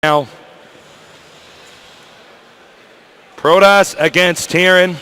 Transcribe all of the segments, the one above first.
now. Protoss against Terran.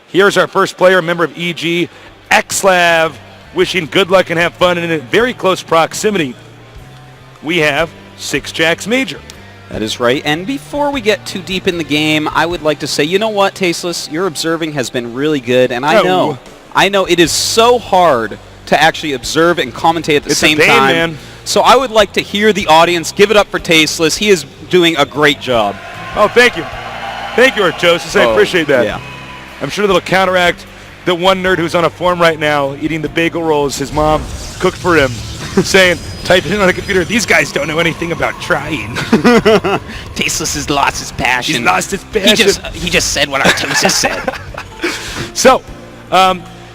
Here's our first player, a member of EGAxslav, wishing good luck and have fun. And in very close proximity, we have SixJax Major. That is right. And before we get too deep in the game, I would like to say, you know what, Tasteless? Your observing has been really good, and I know it is so hard to actually observe and commentate at the same time. Man. So I would like to hear the audience give it up for Tasteless. He is doing a great job. Oh, thank you. Thank you, Artosis. I appreciate that. Yeah. I'm sure that'll counteract the one nerd who's on a forum right now eating the bagel rolls his mom cooked for him, saying, typing in on a computer, these guys don't know anything about trying. Tasteless has lost his passion. He's lost his passion. He just said what Artosis said. So,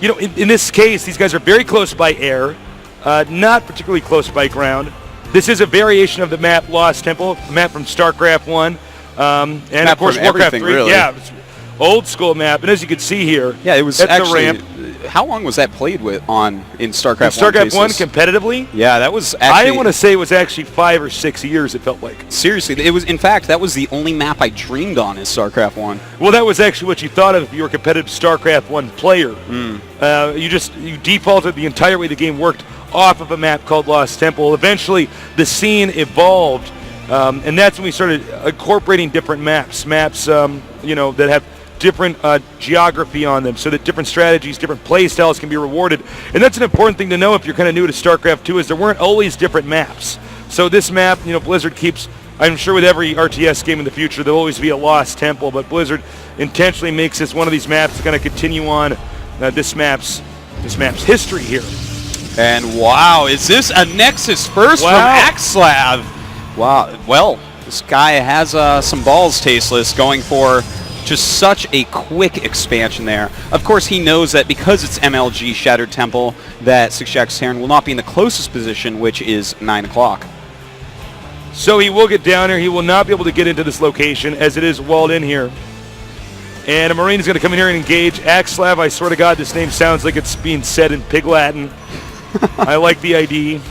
you know, in this case, these guys are very close by air, not particularly close by ground. This is a variation of the map Lost Temple, the map from Starcraft 1, and of course Warcraft 3. Really. Yeah, it's old school map, and as you can see here, yeah, it was actually. The ramp. How long was that played in Starcraft 1? Starcraft 1 competitively? Yeah, that was actually... I want to say it was actually 5 or 6 years, it felt like. Seriously, it was. In fact, that was the only map I dreamed on is Starcraft 1. Well, that was actually what you thought of if you were a competitive Starcraft 1 player. You defaulted the entire way the game worked off of a map called Lost Temple. Eventually, the scene evolved, and that's when we started incorporating different maps, you know, that have different geography on them, so that different strategies, different play styles can be rewarded. And that's an important thing to know if you're kind of new to StarCraft 2, is there weren't always different maps. So this map, you know, Blizzard keeps, I'm sure with every RTS game in the future, there'll always be a Lost Temple, but Blizzard intentionally makes this one of these maps to kind of continue on this map's history here. And wow, is this a Nexus first from Axslav? Wow, well, this guy has some balls, Tasteless, going for just such a quick expansion there. Of course, he knows that because it's MLG Shattered Temple, that SixJax Terran will not be in the closest position, which is 9 o'clock. So he will get down here. He will not be able to get into this location as it is walled in here. And a Marine is going to come in here and engage. Axslav, I swear to God, this name sounds like it's being said in Pig Latin. I like the ID.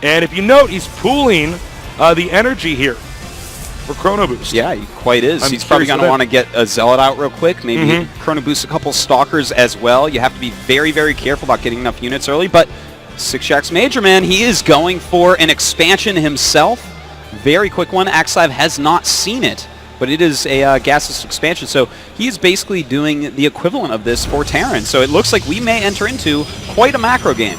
And if you note, he's pooling the energy here for Chrono Boost. Yeah, he quite is. He's probably going to want to get a Zealot out real quick, maybe Chrono Boost a couple Stalkers as well. You have to be very, very careful about getting enough units early, but SixJax Major, man, he is going for an expansion himself. Very quick one. Axslav has not seen it, but it is a gaseous expansion, so he is basically doing the equivalent of this for Terran. So it looks like we may enter into quite a macro game.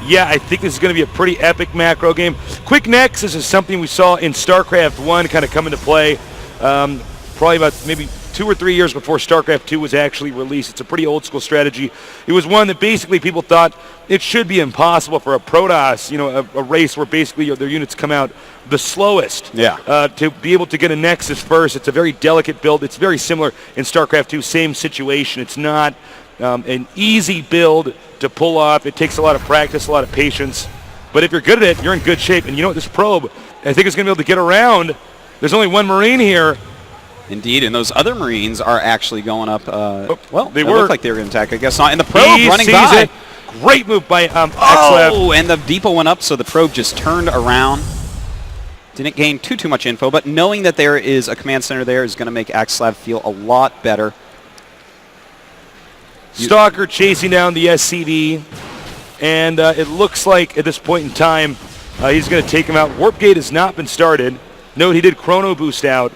Yeah, I think this is going to be a pretty epic macro game. Quick Nexus is something we saw in StarCraft 1 kind of come into play probably about maybe 2 or 3 years before StarCraft 2 was actually released. It's a pretty old school strategy. It was one that basically people thought it should be impossible for a Protoss, you know, a race where basically their units come out the slowest. Yeah. To be able to get a Nexus first. It's a very delicate build. It's very similar in StarCraft 2, same situation. It's not an easy build to pull off. It takes a lot of practice, a lot of patience. But if you're good at it, you're in good shape. And you know what, this probe, I think it's going to be able to get around. There's only one Marine here. Indeed, and those other Marines are actually going up. Well, they look like they were going to attack. I guess not. And the probe running by. It. Great move by Axslav. Oh, and the depot went up, so the probe just turned around. Didn't gain too much info, but knowing that there is a command center there is going to make Axslav feel a lot better. Stalker chasing down the SCV, and it looks like at this point in time he's going to take him out. Warp Gate has not been started. Note he did Chrono Boost out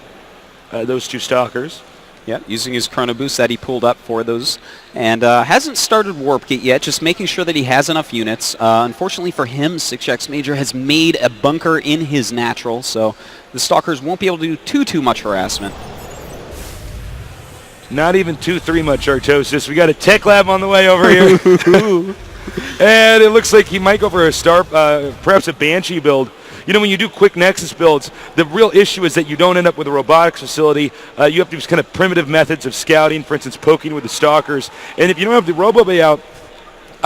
those 2 Stalkers. Yeah, using his Chrono Boost that he pulled up for those. And hasn't started Warp Gate yet, just making sure that he has enough units. Unfortunately for him, SixJax Major has made a bunker in his natural, so the Stalkers won't be able to do too much harassment. Not even 2-3 much, Artosis. We got a tech lab on the way over here. And it looks like he might go for a perhaps a Banshee build. You know, when you do quick Nexus builds, the real issue is that you don't end up with a robotics facility. You have to use kind of primitive methods of scouting, for instance, poking with the Stalkers. And if you don't have the Robo Bay out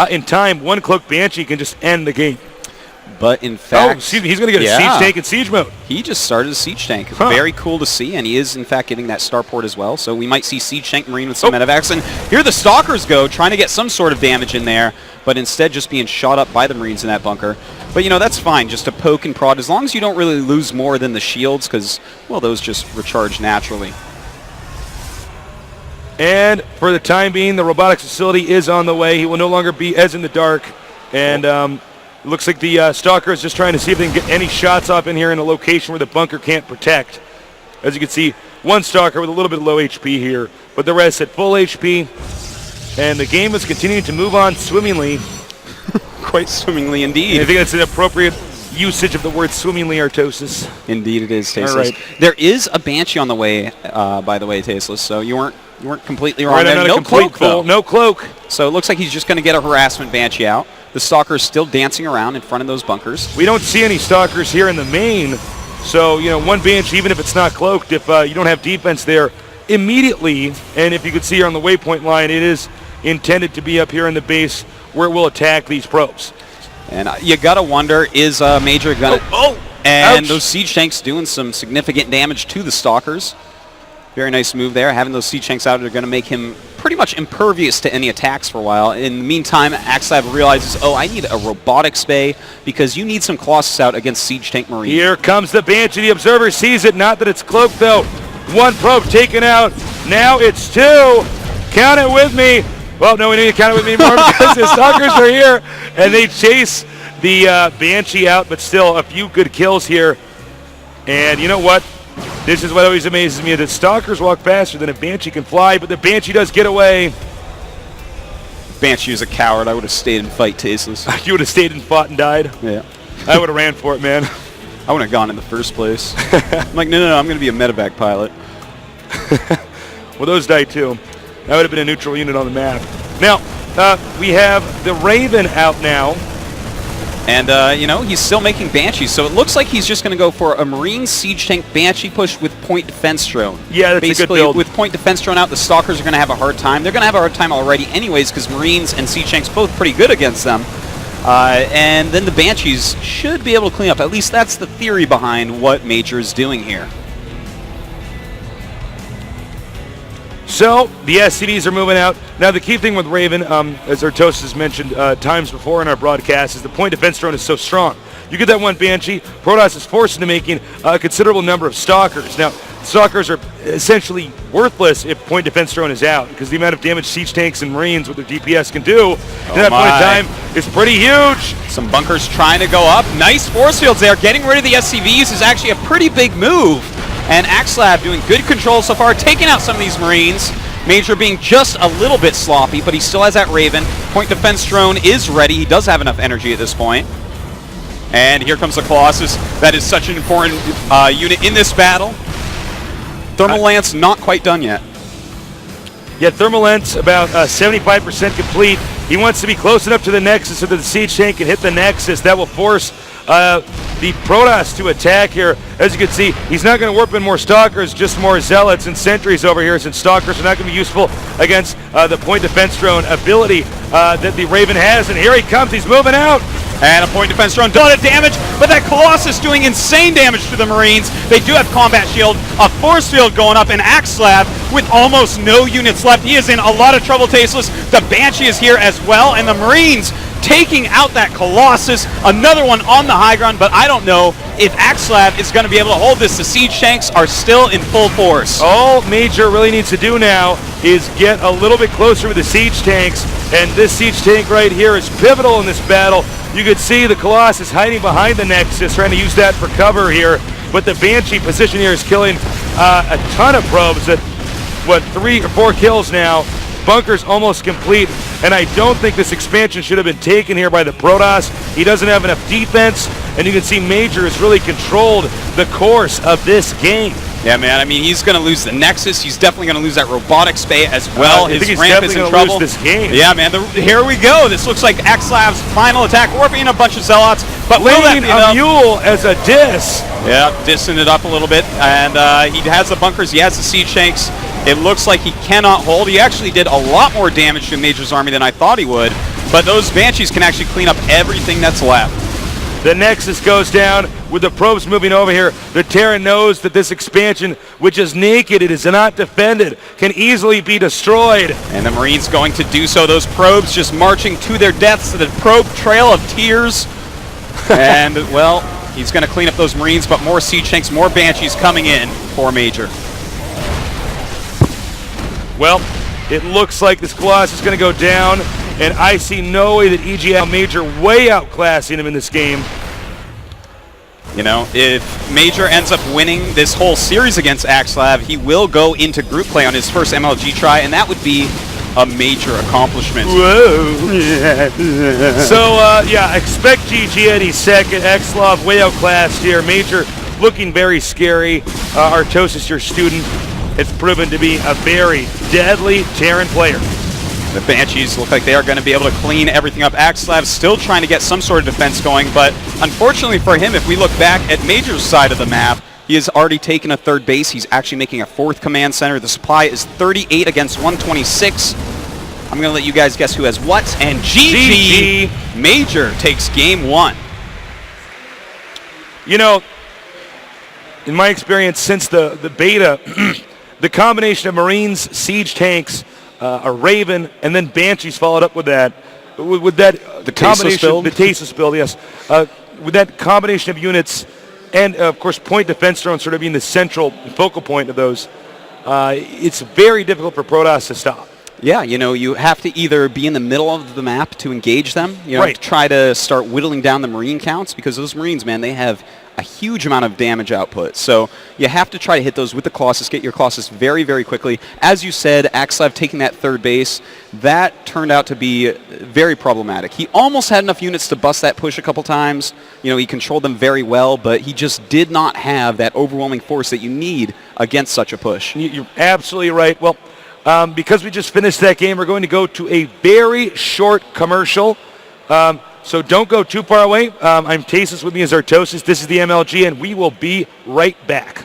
in time, one cloak Banshee can just end the game. But in fact... excuse me, he's going to get a siege tank in siege mode. He just started a siege tank. Very cool to see, and he is, in fact, getting that starport as well. So we might see siege tank Marine with some medevacs. And here the Stalkers go, trying to get some sort of damage in there, but instead just being shot up by the Marines in that bunker. But, you know, that's fine, just to poke and prod, as long as you don't really lose more than the shields, because, well, those just recharge naturally. And for the time being, the robotics facility is on the way. He will no longer be as in the dark. And looks like the Stalker is just trying to see if they can get any shots off in here in a location where the bunker can't protect. As you can see, one Stalker with a little bit of low HP here, but the rest at full HP. And the game is continuing to move on swimmingly. Quite swimmingly indeed. I think that's an appropriate usage of the word swimmingly, Artosis. Indeed it is, Tasteless. All right. There is a Banshee on the way, by the way, Tasteless, so you weren't completely wrong Right, there. No cloak, though. No cloak. So it looks like he's just going to get a harassment Banshee out. The Stalker's still dancing around in front of those bunkers. We don't see any Stalkers here in the main, so, you know, one Banshee, even if it's not cloaked, if you don't have defense there immediately, and if you could see here on the waypoint line, it is intended to be up here in the base where it will attack these probes. And you got to wonder, is Major going to... And ouch. those siege tanks doing some significant damage to the Stalkers. Very nice move there. Having those siege tanks out are going to make him pretty much impervious to any attacks for a while. In the meantime, Axslav realizes, I need a robotics bay because you need some Colossus out against siege tank Marine. Here comes the Banshee. The observer sees it. Not that it's cloaked, though. One probe taken out. Now it's two. Count it with me. Well, no, we need to count it with me anymore because the Stalkers are here, and they chase the Banshee out, but still a few good kills here. And you know what? This is what always amazes me, that Stalkers walk faster than a Banshee can fly, but the Banshee does get away. Banshee is a coward. I would have stayed and fight Tasteless. You would have stayed and fought and died? Yeah. I would have ran for it, man. I wouldn't have gone in the first place. I'm like, no, I'm going to be a medevac pilot. Well, those died too. That would have been a neutral unit on the map. Now, we have the Raven out now. And, you know, he's still making Banshees, so it looks like he's just going to go for a Marine Siege Tank Banshee push with Point Defense Drone. Yeah, that's basically, a good build. With Point Defense Drone out, the Stalkers are going to have a hard time. They're going to have a hard time already anyways because Marines and Siege Tanks both pretty good against them. And then the Banshees should be able to clean up. At least that's the theory behind what Major is doing here. So, the SCVs are moving out. Now, the key thing with Raven, as Artosis has mentioned times before in our broadcast, is the point defense drone is so strong. You get that one Banshee, Protoss is forced into making a considerable number of Stalkers. Now, Stalkers are essentially worthless if point defense drone is out, because the amount of damage siege tanks and Marines with their DPS can do at that point in time is pretty huge. Some bunkers trying to go up. Nice force fields there. Getting rid of the SCVs is actually a pretty big move. And Axslav doing good control so far, taking out some of these Marines. Major being just a little bit sloppy, but he still has that Raven. Point defense drone is ready. He does have enough energy at this point. And here comes the Colossus. That is such an important unit in this battle. Thermal Lance not quite done yet. Yeah, Thermal Lance about 75% complete. He wants to be close enough to the Nexus so that the siege tank can hit the Nexus. That will force the Protoss to attack here. As you can see, he's not going to warp in more Stalkers, just more Zealots and Sentries over here, since Stalkers are not going to be useful against the point defense drone ability that the Raven has. And here he comes. He's moving out. And a point defense drone, done a damage, but that Colossus doing insane damage to the Marines. They do have combat shield, a force field going up, and Axslav with almost no units left. He is in a lot of trouble, Tasteless. The Banshee is here as well, and the Marines taking out that Colossus. Another one on the high ground, but I don't know if Axslav is going to be able to hold this. The siege tanks are still in full force. All Major really needs to do now is get a little bit closer with the siege tanks, and this siege tank right here is pivotal in this battle. You could see the Colossus hiding behind the Nexus, trying to use that for cover here, but the Banshee position here is killing a ton of probes at, 3 or 4 kills now. Bunker's almost complete, and I don't think this expansion should have been taken here by the Protoss. He doesn't have enough defense, and you can see Major has really controlled the course of this game. Yeah, man, I mean, he's going to lose the Nexus. He's definitely going to lose that robotics bay as well. I think he's ramp is in trouble. Lose this game. Yeah, man, here we go. This looks like Axslav's final attack, warping a bunch of Zealots, but will that be enough? A mule as a diss. Yeah, dissing it up a little bit, and he has the bunkers, he has the siege tanks. It looks like he cannot hold. He actually did a lot more damage to Major's army than I thought he would, but those Banshees can actually clean up everything that's left. The Nexus goes down with the probes moving over here. The Terran knows that this expansion, which is naked, it is not defended, can easily be destroyed. And the Marines going to do so. Those probes just marching to their deaths to the probe trail of tears. And, well, he's going to clean up those Marines, but more siege tanks, more Banshees coming in for Major. Well, it looks like this Colossus is going to go down, and I see no way that EGAxslav Major way outclassing him in this game. You know, if Major ends up winning this whole series against Axslav, he will go into group play on his first MLG try, and that would be a major accomplishment. Whoa. So, yeah, expect GG any second. Axslav way outclassed here. Major looking very scary. Artosis, your student, has proven to be a very deadly Terran player. The Banshees look like they are going to be able to clean everything up. Axslav still trying to get some sort of defense going, but unfortunately for him, if we look back at Major's side of the map, he has already taken a third base. He's actually making a fourth command center. The supply is 38 against 126. I'm going to let you guys guess who has what, and GG. Major takes game 1. You know, in my experience since the beta, the combination of Marines, siege tanks, a Raven, and then Banshees followed up with that. The combination, the Tasus build, yes. With that combination of units, and of course point defense drones sort of being the central focal point of those, it's very difficult for Protoss to stop. Yeah, you know, you have to either be in the middle of the map to engage them, you know, right, to try to start whittling down the Marine counts, because those Marines, man, they have a huge amount of damage output. So you have to try to hit those with the Colossus, get your Colossus very, very quickly. As you said, Axslav taking that third base, that turned out to be very problematic. He almost had enough units to bust that push a couple times. You know, he controlled them very well, but he just did not have that overwhelming force that you need against such a push. You're absolutely right. Well, because we just finished that game, we're going to go to a very short commercial. So don't go too far away. I'm Tasus, with me is Artosis. This is the MLG, and we will be right back.